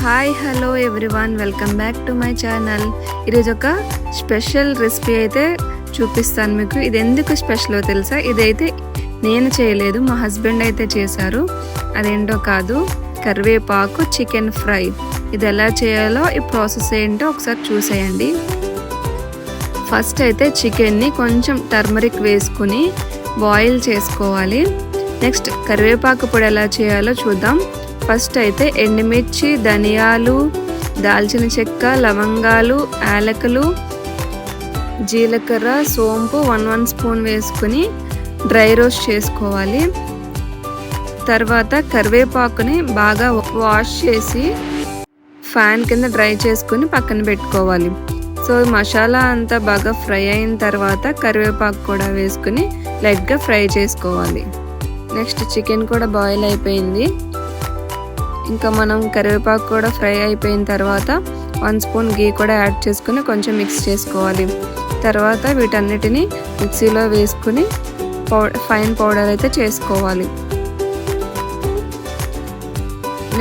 Hi hello everyone, welcome back to my channel. ఈరోజు ఒక special recipe అయితే చూపిస్తాను మీకు. ఇది ఎందుకు స్పెషలో తెలుసా? ఇదైతే నేను చేయలేదు, మా హస్బెండ్ అయితే చేశారు. అదేంటో కాదు, కరివేపాకు చికెన్ ఫ్రై. ఇది ఎలా చేయాలో, ఈ ప్రాసెస్ ఏంటో ఒకసారి చూసేయండి. ఫస్ట్ అయితే చికెన్ని కొంచెం టర్మరిక్ వేసుకుని బాయిల్ చేసుకోవాలి. నెక్స్ట్ కరివేపాకు పొడి ఎలా చేయాలో చూద్దాం. ఫస్ట్ అయితే ఎండుమిర్చి, ధనియాలు, దాల్చిన చెక్క, లవంగాలు, యాలకులు, జీలకర్ర, సోంపు 1 స్పూన్ వేసుకుని డ్రై రోస్ట్ చేసుకోవాలి. తర్వాత కరివేపాకుని బాగా వాష్ చేసి ఫ్యాన్ కింద డ్రై చేసుకుని పక్కన పెట్టుకోవాలి. సో మసాలా అంతా బాగా ఫ్రై అయిన తర్వాత కరివేపాకు కూడా వేసుకుని లైట్గా ఫ్రై చేసుకోవాలి. నెక్స్ట్ చికెన్ కూడా బాయిల్ అయిపోయింది. ఇంకా మనం కరివేపాకు కూడా ఫ్రై అయిపోయిన తర్వాత 1 స్పూన్ గీ కూడా యాడ్ చేసుకుని కొంచెం మిక్స్ చేసుకోవాలి. తర్వాత వీటన్నిటిని మిక్సీలో వేసుకుని ఫైన్ పౌడర్ అయితే చేసుకోవాలి.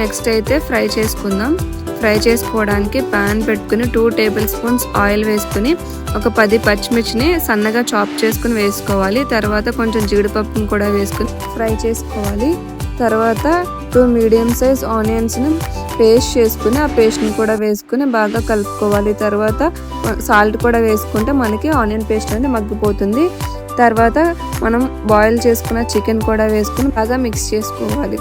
నెక్స్ట్ అయితే ఫ్రై చేసుకుందాం. ఫ్రై చేసుకోవడానికి ప్యాన్ పెట్టుకుని 2 టేబుల్ స్పూన్స్ ఆయిల్ వేసుకుని ఒక 10 పచ్చిమిర్చిని సన్నగా చాప్ చేసుకుని వేసుకోవాలి. తర్వాత కొంచెం జీడిపప్పును కూడా వేసుకుని ఫ్రై చేసుకోవాలి. తర్వాత 2 మీడియం సైజ్ ఆనియన్స్ని పేస్ట్ చేసుకుని ఆ పేస్ట్ని కూడా వేసుకుని బాగా కలుపుకోవాలి. తర్వాత సాల్ట్ కూడా వేసుకుంటే మనకి ఆనియన్ పేస్ట్ అనేది మగ్గిపోతుంది. తర్వాత మనం బాయిల్ చేసుకున్న చికెన్ కూడా వేసుకుని బాగా మిక్స్ చేసుకోవాలి.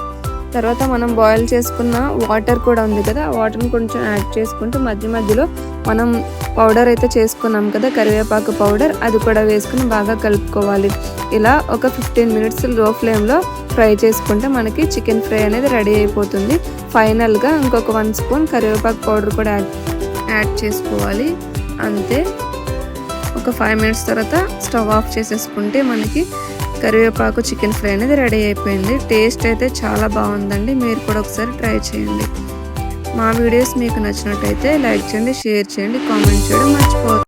తర్వాత మనం బాయిల్ చేసుకున్న వాటర్ కూడా ఉంది కదా, ఆ వాటర్ని కొంచెం యాడ్ చేసుకుంటూ మధ్య మధ్యలో మనం పౌడర్ అయితే చేసుకున్నాం కదా, కరివేపాకు పౌడర్, అది కూడా వేసుకుని బాగా కలుపుకోవాలి. ఇలా ఒక 15 మినిట్స్ లో ఫ్లేమ్లో ఫ్రై చేసుకుంటే మనకి చికెన్ ఫ్రై అనేది రెడీ అయిపోతుంది. ఫైనల్గా ఇంకొక 1 స్పూన్ కరివేపాకు పౌడర్ కూడా యాడ్ చేసుకోవాలి. అంతే. ఒక 5 మినిట్స్ తర్వాత స్టవ్ ఆఫ్ చేసేసుకుంటే మనకి కరివేపాకు చికెన్ ఫ్రై అనేది రెడీ అయిపోయింది. టేస్ట్ అయితే చాలా బాగుందండి. మీరు కూడా ఒకసారి ట్రై చేయండి. మా వీడియోస్ మీకు నచ్చినట్టయితే లైక్ చేయండి, షేర్ చేయండి, కామెంట్ చేయడం మర్చిపోవద్దు.